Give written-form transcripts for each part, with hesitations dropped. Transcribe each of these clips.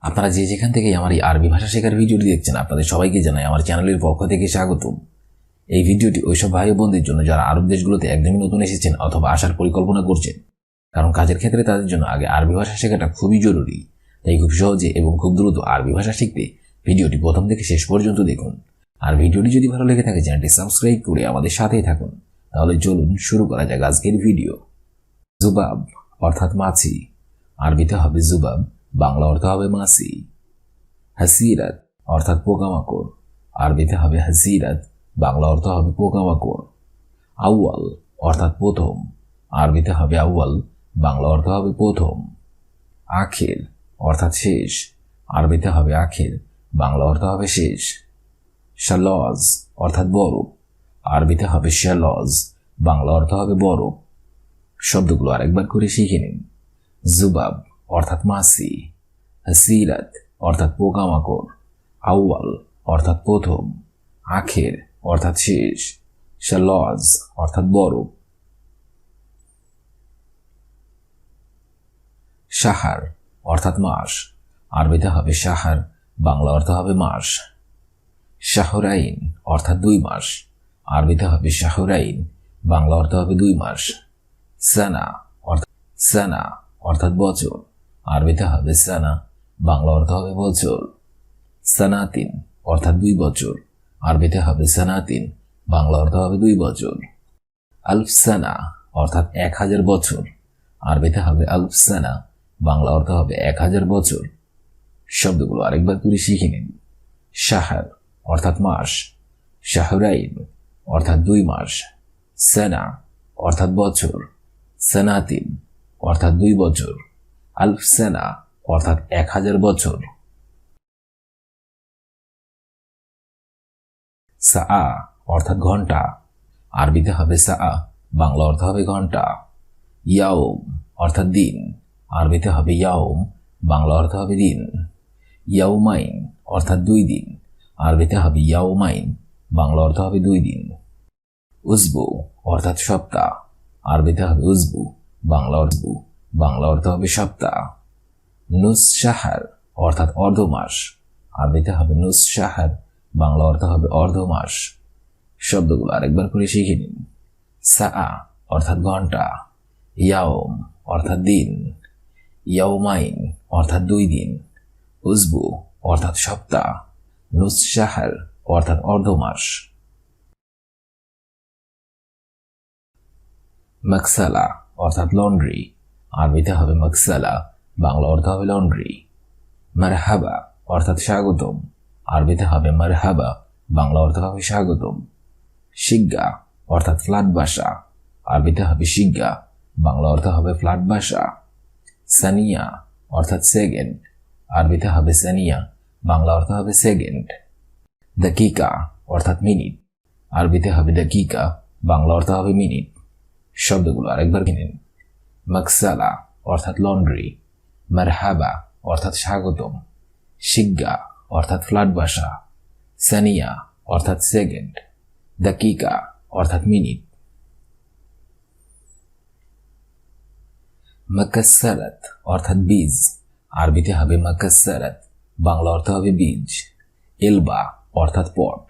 আপনারা যে যেখান থেকে আমার এই আরবি ভাষা শেখার ভিডিওটি দেখছেন, আপনাদের সবাইকে জানাই আমার চ্যানেলের পক্ষ থেকে স্বাগতম। এই ভিডিওটি ওইসব ভাই বোনদের জন্য যারা আরব দেশগুলোতে একদমই নতুন এসেছেন অথবা আসার পরিকল্পনা করছেন, কারণ কাজের ক্ষেত্রে তাদের জন্য আগে আরবি ভাষা শেখাটা খুবই জরুরি। তাই খুব সহজে এবং খুব দ্রুত আরবি ভাষা শিখতে ভিডিওটি প্রথম থেকে শেষ পর্যন্ত দেখুন। আর ভিডিওটি যদি ভালো লেগে থাকে চ্যানেলটি সাবস্ক্রাইব করে আমাদের সাথেই থাকুন। তাহলে চলুন শুরু করা যাক আজকের ভিডিও। জুবাব অর্থাৎ মাছি, আরবিতে হবে জুবাব, বাংলা অর্থ হবে মাছি। হাসিরাত অর্থাৎ পোকামাকড়, আরবিতে হবে হাসিরাত, বাংলা অর্থ হবে পোকামাকড়। আউয়াল অর্থাৎ প্রথম, আরবিতে হবে আউয়াল, বাংলা অর্থ হবে প্রথম। আখের অর্থাৎ শেষ, আরবিতে হবে আখের, বাংলা অর্থ হবে শেষ। শালজ অর্থাৎ বরফ, আরবিতে হবে শালজ, বাংলা অর্থ হবে বরফ। শব্দগুলো আরেকবার করে শিখে নিন। জুবাব অর্থাৎ মাছি, হাসিরাত অর্থাৎ পোকামাকড়, আউয়াল অর্থাৎ প্রথম, আখের অর্থাৎ শেষ, শালজ অর্থাৎ বরফ। শাহার অর্থাৎ মাস, আরবিতে হবে শাহার, বাংলা অর্থ হবে মাস। শাহরাইন অর্থাৎ 2 মাস, আরবিতে হবে শাহরাইন, বাংলা অর্থ হবে 2 মাস। সানা অর্থাৎ বছর, আরবিতে হবে সানা, বাংলা অর্থ হবে বছর। সানাতিন অর্থাৎ 2 বছর, আরবিতে হবে সানাতিন, বাংলা অর্থ হবে 2 বছর। আলফ সানা অর্থাৎ 1000 বছর, আরবিতে হবে আলফ সানা, বাংলা অর্থ হবে 1000 বছর। শব্দগুলো আরেকবার করে শিখে নিন। শাহার অর্থাৎ মাস, শাহরাইন অর্থাৎ 2 মাস, সানা অর্থাৎ বছর, সানাতিন অর্থাৎ 2 বছর, আলফ সানা অর্থাৎ 1000 বছর। সাআ অর্থাৎ ঘন্টা, আরবিতে হবে সাআ, বাংলা অর্থ হবে ঘন্টা। ইয়াউম অর্থাৎ দিন, আরবিতে হবে ইয়াউম, বাংলা অর্থ হবে দিন। ইয়াউমাইন অর্থাৎ 2 দিন, আরবিতে হবে ইয়াউমাইন, বাংলা অর্থ হবে 2 দিন। উজবু অর্থাৎ সপ্তাহ, আরবিতে হবে উজবু, বাংলা অর্থ হবে সপ্তাহ। নুস শাহার অর্থাৎ অর্ধ মাস, আরবিতে হবে নুস শাহার, বাংলা অর্থ হবে অর্ধ মাস। শব্দগুলো আরেকবার করে শিখে নিন। সাআ অর্থাৎ ঘন্টা, ইয়াউম অর্থাৎ দিন, ইয়াউমাইন অর্থাৎ 2 দিন, উজবু অর্থাৎ সপ্তাহ, নুস শাহার অর্থাৎ অর্ধ মাস। মাকসালা অর্থাৎ লন্ড্রি, আরবিতে হবে মাকসালা, বাংলা অর্থ হবে লন্ড্রি। মারহাবা অর্থাৎ স্বাগতম, আরবিতে হবে মারহাবা, বাংলা অর্থ হবে স্বাগতম। শিগ্গা অর্থাৎ ফ্ল্যাট বাসা, আরবিতে হবে শিগ্গা, বাংলা অর্থ হবে ফ্ল্যাট বাসা। সানিয়া অর্থাৎ সেকেন্ড, আরবিতে হবে সানিয়া, বাংলা অর্থ হবে সেকেন্ড। দাকিকা অর্থাৎ মিনিট, আরবিতে হবে দাকিকা, বাংলা অর্থ হবে মিনিট। শব্দগুলো আরেকবার কিনেন। মাকসালা অর্থাৎ লন্ড্রি, মারহাবা অর্থাৎ স্বাগতম, শিগ্গা অর্থাৎ ফ্ল্যাট বাসা, সানিয়া অর্থাৎ সেকেন্ড, দাকিকা অর্থাৎ মিনিট। মাকাসসারাত অর্থাৎ বীজ, আরবিতে হবে মাকাসসারাত, বাংলা অর্থ হবে বীজ। এলবা অর্থাৎ পট,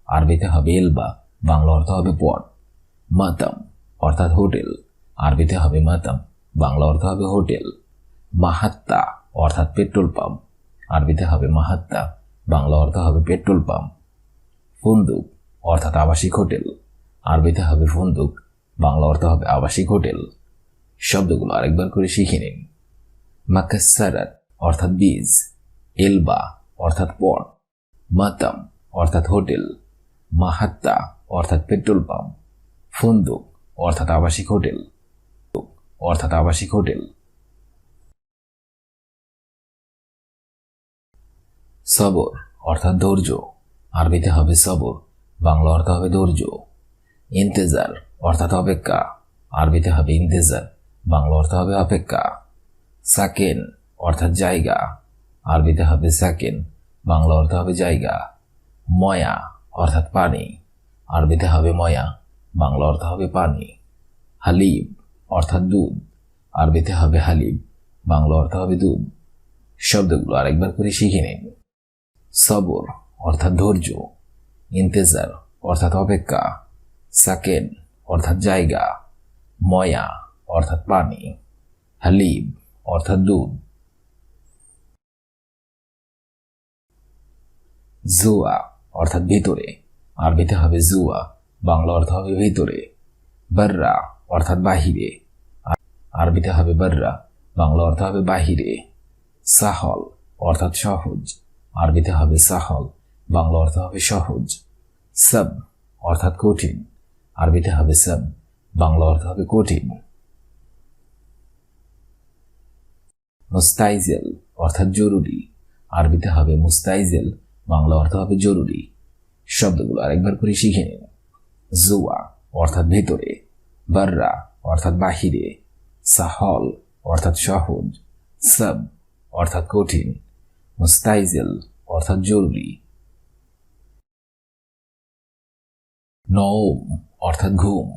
আরবিতে হবে এলবা, বাংলা অর্থ হবে পট। মাতাম অর্থাৎ হোটেল, আরবিতে হবে মাতাম, বাংলা অর্থ হবে হোটেল। মাহাত্তা অর্থাৎ পেট্রোল পাম্প, আরবিতে হবে মাহাত্তা, বাংলা অর্থ হবে পেট্রোল পাম্প। ফন্দুক অর্থাৎ আবাসিক হোটেল, আরবিতে হবে ফন্দুক, বাংলা অর্থ হবে আবাসিক হোটেল। শব্দগুলো আরেকবার করে শিখে নিন। মাকাসসারাত অর্থাৎ বীজ, এলবা অর্থাৎ পট, মাতাম অর্থাৎ হোটেল, মাহাত্তা অর্থাৎ পেট্রোল পাম্প, ফন্দুক অর্থাৎ আবাসিক হোটেল। সবর অর্থাৎ ধৈর্য, আরবিতে হবে সবর, বাংলা অর্থ হবে ধৈর্য। ইন্তেজার অর্থাৎ অপেক্ষা, আরবিতে হবে ইন্তেজার, বাংলা অর্থ হবে অপেক্ষা। সাকেন অর্থাৎ জায়গা, আরবিতে হবে সাকেন, বাংলা অর্থ হবে জায়গা। ময়া অর্থাৎ পানি, আরবিতে হবে ময়া, বাংলা অর্থ হবে পানি। হালিব অর্থাৎ দুধ, আরবিতে হবে হালিব, বাংলা অর্থ হবে দুধ। শব্দগুলো আরেকবার করে শিখে নিন। সবর অর্থাৎ ধৈর্য, ইন্তেজার অর্থাৎ অপেক্ষা, সাকেন অর্থাৎ জায়গা, ময়া অর্থাৎ পানি, হালিব অর্থাৎ দুধ, জুয়া অর্থাৎ ভিতরে, আরবিতে হবে জুয়া, বাংলা অর্থ হবে ভিতরে, বাররা অর্থাৎ বাহিরে, আরবিতে হবে বাররা, বাংলা অর্থ হবে বাহিরে, সাহল অর্থাৎ সহজ, আরবিতে হবে সাহল, বাংলা অর্থ হবে সহজ, সব অর্থাৎ কঠিন, আরবিতে হবে সব, বাংলা অর্থ হবে কঠিন, মুস্তাইজেল অর্থাৎ জরুরি, আরবিতে হবে মুস্তাইজেল, বাংলা অর্থ হবে জরুরি। শব্দগুলো আরেকবার করে শিখে নিন। জুয়া অর্থাৎ ভেতরে, বাররা অর্থাৎ বাহিরে, সাহল অর্থাৎ সহজ, সব অর্থাৎ কঠিন, মুস্তাইজেল অর্থাৎ জরুরি। নওম অর্থাৎ ঘুম,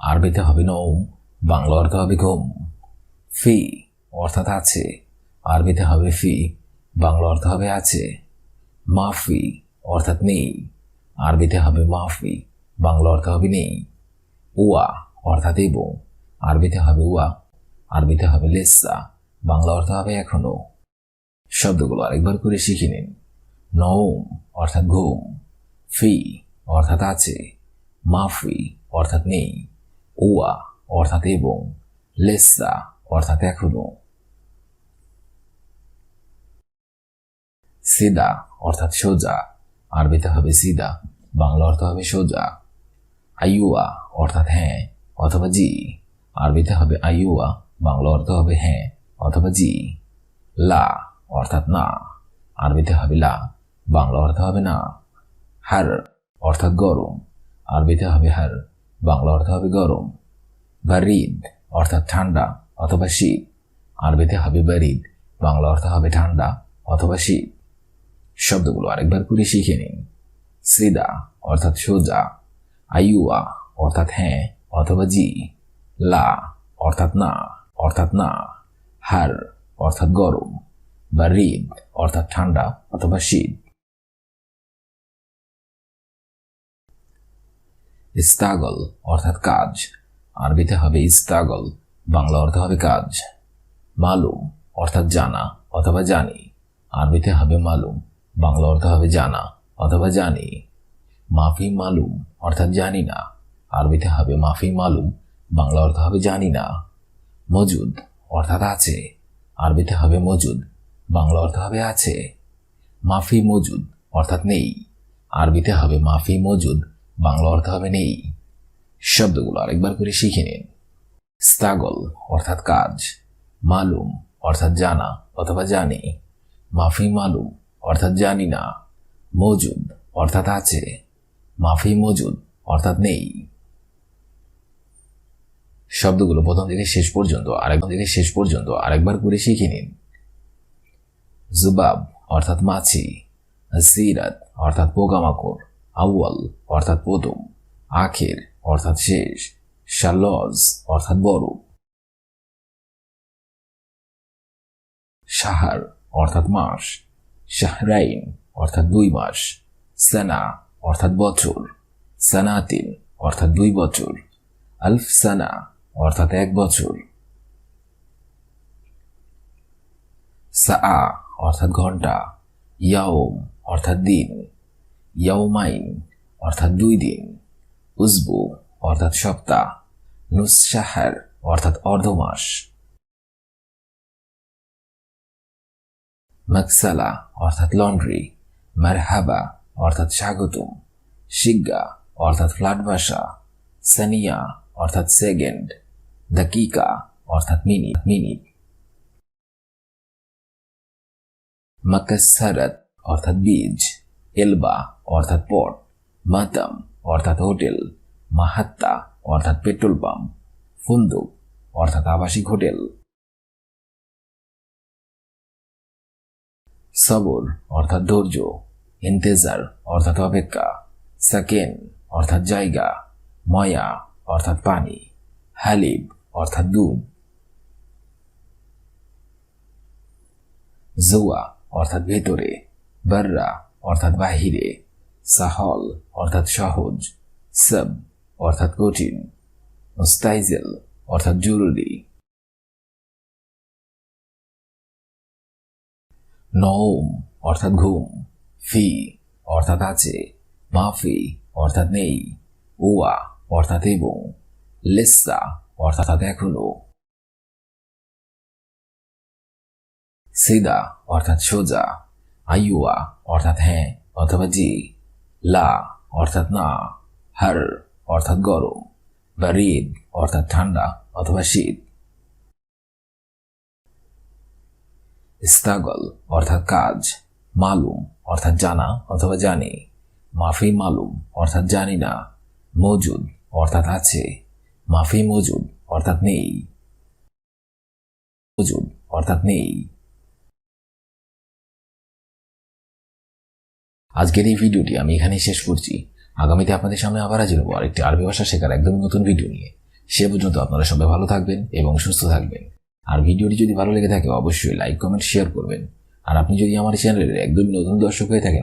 আরবিতে হবে নওম, বাংলা অর্থ হবে ঘুম। ফি অর্থাৎ আছে, আরবিতে হবে ফি, বাংলা অর্থ হবে আছে। মাফি অর্থাৎ নেই, আরবিতে হবে মাফি, বাংলা অর্থ হবে নেই। উয়া অর্থাৎ এবং, আরবিতে হবে উয়া, আরবিতে হবে লেসা, বাংলা অর্থ হবে এখনো। শব্দগুলো আরেকবার করে শিখে নিন। নওম অর্থাৎ ঘুম, ফি অর্থাৎ আছে, মাফি অর্থাৎ নেই, উয়া অর্থাৎ এবং, লেসা অর্থাৎ এখনো। সিদা অর্থাৎ সোজা, আরবিতে হবে সিদা, বাংলা অর্থ হবে সোজা। আইয়ুয়া অর্থাৎ হ্যাঁ অথবা জি, আরবিতে হবে আইয়ুয়া, বাংলা অর্থ হবে হ্যাঁ অথবা জি। লা অর্থাৎ না, আরবিতে হবে লা, বাংলা অর্থ হবে না। হার অর্থাৎ গরম, আরবিতে হবে হার, বাংলা অর্থ হবে গরম। বারিদ অর্থাৎ ঠান্ডা অথবা শীত, আরবিতে হবে বারিদ, বাংলা অর্থ হবে ঠান্ডা অথবা শীত। শব্দগুলো আরেকবার করে শিখে নিন। সিদা অর্থাৎ সোজা, আইয়ুয়া অর্থাৎ হ্যাঁ অথবা জি, লা অর্থাৎ না, হার অর্থাৎ গরম, বারিদ অর্থাৎ ঠান্ডা অথবা শীত। ইস্তাগল অর্থাৎ কাজ, আরবিতে হবে ইস্তাগল, বাংলা অর্থ হবে কাজ। মালুম অর্থাৎ জানা অথবা জানি, আরবিতে হবে মালুম, বাংলা অর্থ হবে জানা অথবা জানি। মাফি মালুম অর্থাৎ জানি না, আরবিতে হবে মাফি মালুম, বাংলা অর্থ হবে জানি না। মজুদ অর্থাৎ আছে, আরবিতে হবে মজুদ, বাংলা অর্থ হবে আছে। মাফি মজুদ অর্থাৎ নেই, আরবিতে হবে মাফি মজুদ, বাংলা অর্থ হবে নেই। শব্দগুলো আরেকবার করে শিখে নিন। স্তাগল অর্থাৎ কাজ, মালুম অর্থাৎ জানা অথবা জানি, মাফি মালুম অর্থাৎ জানি না, মজুদ অর্থাৎ আছে, মাফি মজুদ অর্থাৎ নেই। শব্দগুলো প্রথম থেকে শেষ পর্যন্ত আরেকবার করে শিখে নিন। জুবাব অর্থাৎ মাছি, সিরাত অর্থাৎ পোকামাকড়, আউয়াল অর্থাৎ প্রথম, আখের অর্থাৎ শেষ, শালজ অর্থাৎ বড়, শাহার অর্থাৎ মাস, শাহরাইন অর্থাৎ 2 মাস, সানা অর্থাৎ বছর, সানাতিন অর্থাৎ 2 বছর, আলফ সানা অর্থাৎ 1 বছর, সাআ অর্থাৎ ঘন্টা, ইয়াওম অর্থাৎ দিন, ইয়াওমাইন অর্থাৎ 2 দিন, উজবু অর্থাৎ সপ্তাহ, নুস শাহর অর্থাৎ অর্ধমাস, মাকসালা অর্থাৎ লন্ড্রি, মারহাবা অর্থাৎ স্বাগতম, শিগ্গা অর্থাৎ ফ্ল্যাট ভাষা, সানিয়া অর্থাৎ সেকেন্ড, দাকিকা অর্থাৎ মিনিট, মাকাসারাত অর্থাৎ বীজ, এলবা অর্থাৎ পট, মাতাম অর্থাৎ হোটেল, মাহাত্তা অর্থাৎ পেট্রোল পাম্প, ফুন্দুক অর্থাৎ আবাসিক হোটেল। সবর অর্থাৎ ধৈর্য, ইন্তেজার অর্থাৎ অপেক্ষা, সাকেন অর্থাৎ জায়গা, ময়া অর্থাৎ পানি, হালিব অর্থাৎ দুধ, জুয়া অর্থাৎ ভেতরে, বাররা অর্থাৎ বাহিরে, সাহল অর্থাৎ সহজ, সাব অর্থাৎ কঠিন, মুস্তাইজেল অর্থাৎ জরুরি, নওম অর্থাৎ ঘুম, ফি অর্থাৎ আছে, মাফি অর্থাৎ নেই, ওয়া অর্থাৎ এবং, লেসা অর্থাৎ এখনো, সিদা অর্থাৎ সোজা, আইওয়া অর্থাৎ হ্যাঁ অথবা জি, লা অর্থাৎ না, হার অর্থাৎ গরম, বারিদ অর্থাৎ ঠান্ডা অথবা শীত, ইস্তাগল অর্থাৎ কাজ, মালুম অর্থাৎ জানা অথবা জানি, মাফি মালুম অর্থাৎ জানি না, মজুদ অর্থাৎ আছে, মাফি মজুদ অর্থাৎ নেই, মজুদ অর্থাৎ নেই। আজকের এই ভিডিওটি আমি এখানেই শেষ করছি। আগামীতে আপনাদের সামনে আবার হাজির হবো আরেকটি আরবি ভাষা শেখার একদমই নতুন ভিডিও নিয়ে। সে পর্যন্ত আপনারা সবাই ভালো থাকবেন এবং সুস্থ থাকবেন। আর ভিডিওটি যদি ভালো লেগে থাকে অবশ্যই লাইক, কমেন্ট, শেয়ার করবেন। আর আপনি যদি আমার চ্যানেলের একদমই নতুন দর্শক হয়ে থাকেন